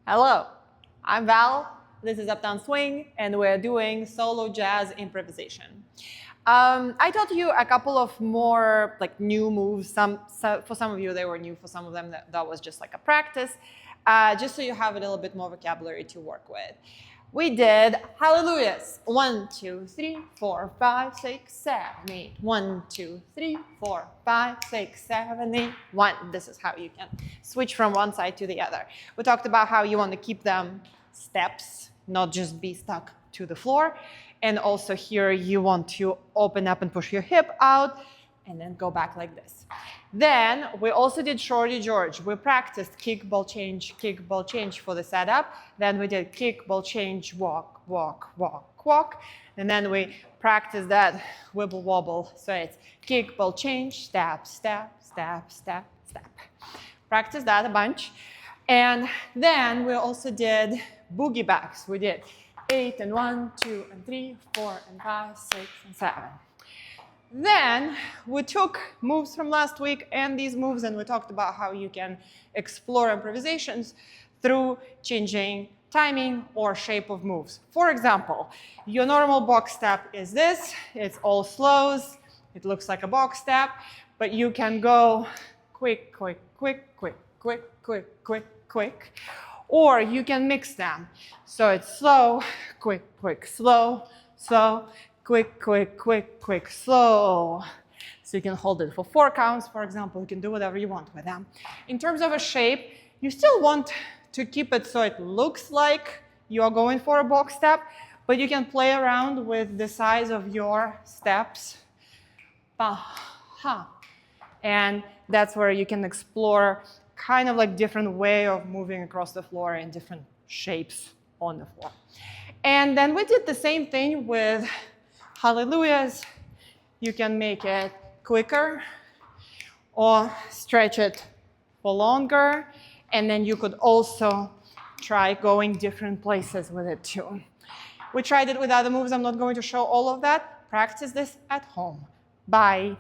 Hello, I'm Val. This is Uptown Swing, and we're doing solo jazz improvisation. I taught you a couple of more new moves. For some of you they were new. For some of them that was just like a practice, just so you have a little bit more vocabulary to work with. We did hallelujahs. 1, 2, 3, 4, 5, 6, 7, 8. 1, 2, 3, 4, 5, 6, 7, 8. 1. This is how you can switch from one side to the other. We talked about how you want to keep them steps, not just be stuck to the floor. And also here you want to open up and push your hip out and then go back like this. Then we also did Shorty George. We practiced kick, ball change for the setup. Then we did kick, ball change, walk, walk, walk, walk. And then we practiced that wibble wobble. So it's kick, ball change, step, step, step, step, step. Practice that a bunch. And then we also did boogie backs. We did 8 and 1, 2 and 3, 4 and 5, 6 and 7. Then we took moves from last week and these moves, and we talked about how you can explore improvisations through changing timing or shape of moves. For example, your normal box step is this. It's all slows. It looks like a box step, but you can go quick, quick, quick, quick, quick, quick, quick, quick, or you can mix them. So it's slow, quick, quick, slow, slow, quick, quick, quick, quick, slow. So you can hold it for 4 counts, for example. You can do whatever you want with them. In terms of a shape, you still want to keep it so it looks like you are going for a box step, but you can play around with the size of your steps. And that's where you can explore kind of like different way of moving across the floor in different shapes on the floor. And then we did the same thing with hallelujahs. You can make it quicker or stretch it for longer. And then you could also try going different places with it too. We tried it with other moves. I'm not going to show all of that. Practice this at home. Bye.